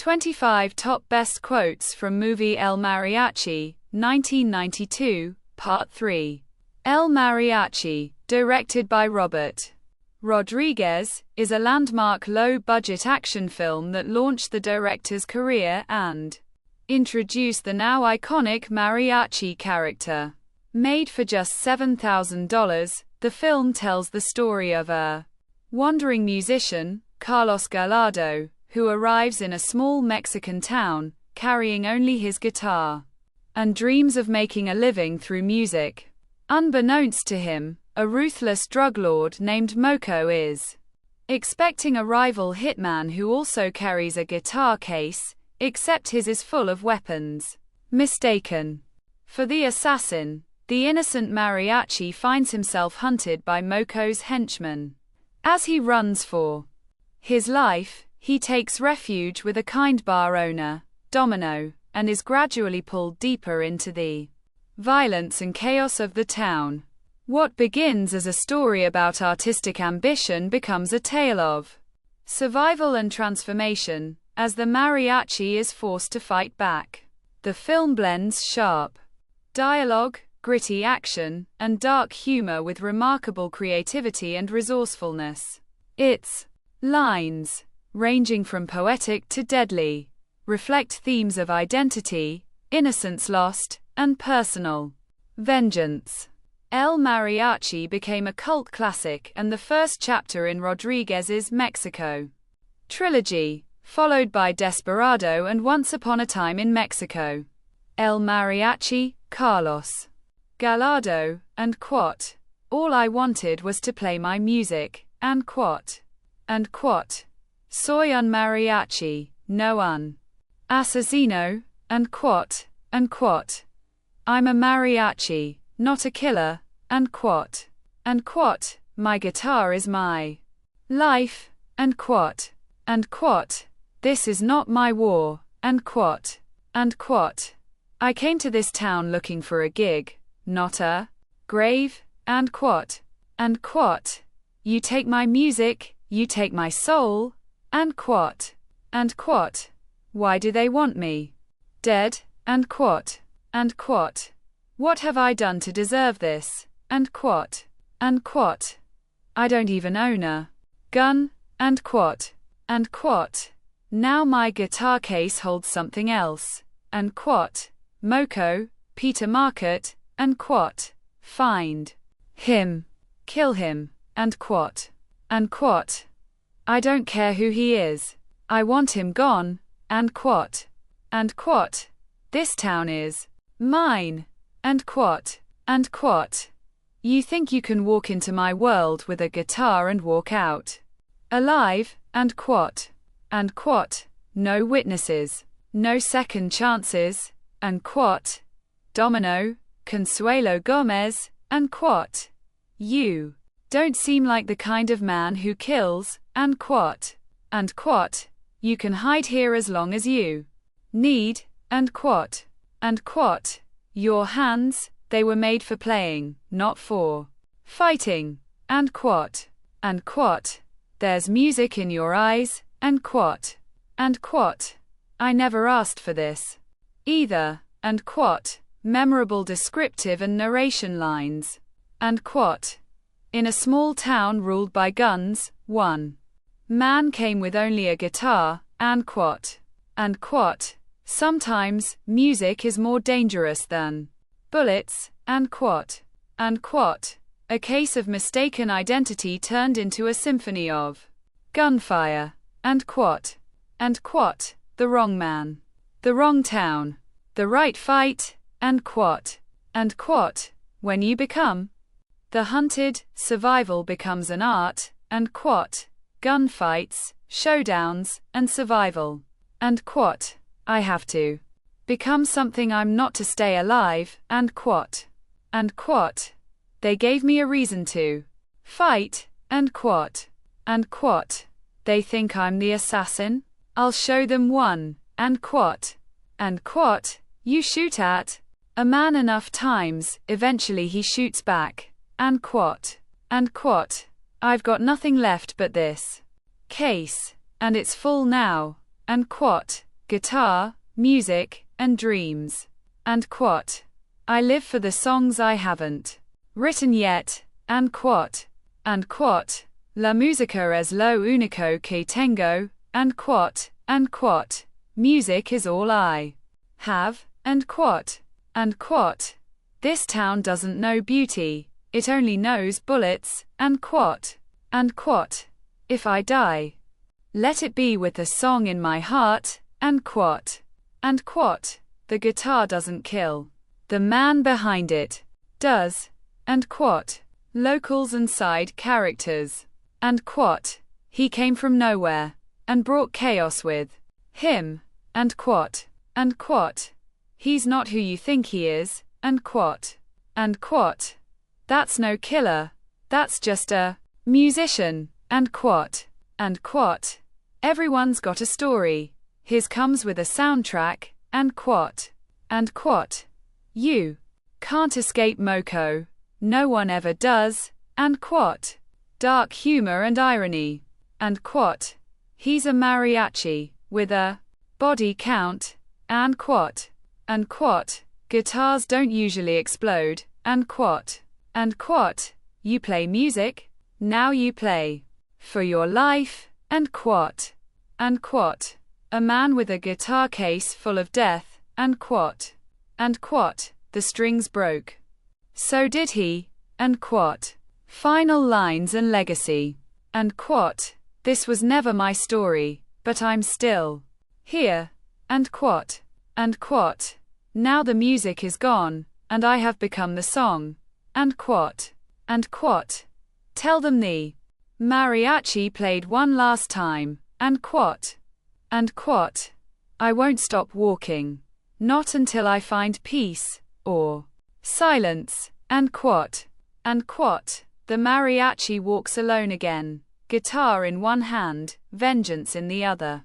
25 Top Best Quotes from Movie El Mariachi, 1992, Part 3. El Mariachi, directed by Robert Rodriguez, is a landmark low-budget action film that launched the director's career and introduced the now iconic mariachi character. Made for just $7,000, the film tells the story of a wandering musician, Carlos Gallardo, who arrives in a small Mexican town, carrying only his guitar, and dreams of making a living through music. Unbeknownst to him, a ruthless drug lord named Moco is expecting a rival hitman who also carries a guitar case, except his is full of weapons. Mistaken for the assassin, the innocent mariachi finds himself hunted by Moco's henchmen. As he runs for his life, he takes refuge with a kind bar owner, Domino, and is gradually pulled deeper into the violence and chaos of the town. What begins as a story about artistic ambition becomes a tale of survival and transformation, as the mariachi is forced to fight back. The film blends sharp dialogue, gritty action, and dark humor with remarkable creativity and resourcefulness. Its lines, ranging from poetic to deadly, reflect themes of identity, innocence lost, and personal vengeance. El Mariachi became a cult classic and the first chapter in Rodriguez's Mexico trilogy, followed by Desperado and Once Upon a Time in Mexico. El Mariachi, Carlos Gallardo, and quote, "All I wanted was to play my music, and quote, soy un mariachi, no un asesino, and quote, I'm a mariachi, not a killer, and quote, my guitar is my life, and quote, this is not my war, and quote, I came to this town looking for a gig, not a grave, and quote, you take my music, you take my soul, and quote, why do they want me dead, and quote, what have I done to deserve this, and quote, I don't even own a gun, and quote, now my guitar case holds something else, and quote, Moco, Peter Market, and quote, find him, kill him, and quote, I don't care who he is, I want him gone, and quote, this town is mine, and quote, you think you can walk into my world with a guitar and walk out alive, and quote, no witnesses, no second chances, and quote, Domino, Consuelo Gomez, and quote, you don't seem like the kind of man who kills, and quote, you can hide here as long as you need, and quote, your hands, they were made for playing, not for fighting, and quote, there's music in your eyes, and quote, I never asked for this either, and quote, memorable descriptive and narration lines, and quote, in a small town ruled by guns, one man came with only a guitar, and quote, sometimes music is more dangerous than bullets, and quote, a case of mistaken identity turned into a symphony of gunfire, and quote, the wrong man, the wrong town, the right fight, and quote, when you become the hunted, survival becomes an art, and quote, gunfights, showdowns, and survival, and quote, I have to become something I'm not to stay alive, and quote, they gave me a reason to fight, and quote, they think I'm the assassin, I'll show them one, and quote, you shoot at a man enough times, eventually he shoots back, and quote, I've got nothing left but this case, and it's full now, and quote, guitar, music, and dreams. And quote. I live for the songs I haven't written yet. And quote. And quote. La música es lo único que tengo. And quote. And quote. Music is all I have. And quote. And quote. This town doesn't know beauty, it only knows bullets. And quote. And quote. If I die, let it be with a song in my heart. And quote. And quote. The guitar doesn't kill, the man behind it does. And quote. Locals and side characters. And quote. He came from nowhere and brought chaos with him. And quote. And quote. He's not who you think he is. And quote. And quote. That's no killer, that's just a musician. And quote. And quote. Everyone's got a story, his comes with a soundtrack. And quote. And quote. You can't escape Moko, no one ever does. And quote. Dark humor and irony. And quote. He's a mariachi with a body count. And quote. And quote. Guitars don't usually explode. And quote. And quote. You play music, now you play for your life. And quote. And quote. A man with a guitar case full of death. And quote. And quote. The strings broke, so did he. And quote. Final lines and legacy. And quote. This was never my story, but I'm still here. And quote. And quote. Now the music is gone, and I have become the song. And quote. And quote. Tell them the mariachi played one last time. And quote. And quote. I won't stop walking, not until I find peace or silence. And quote. And quote. The mariachi walks alone again, guitar in one hand, vengeance in the other.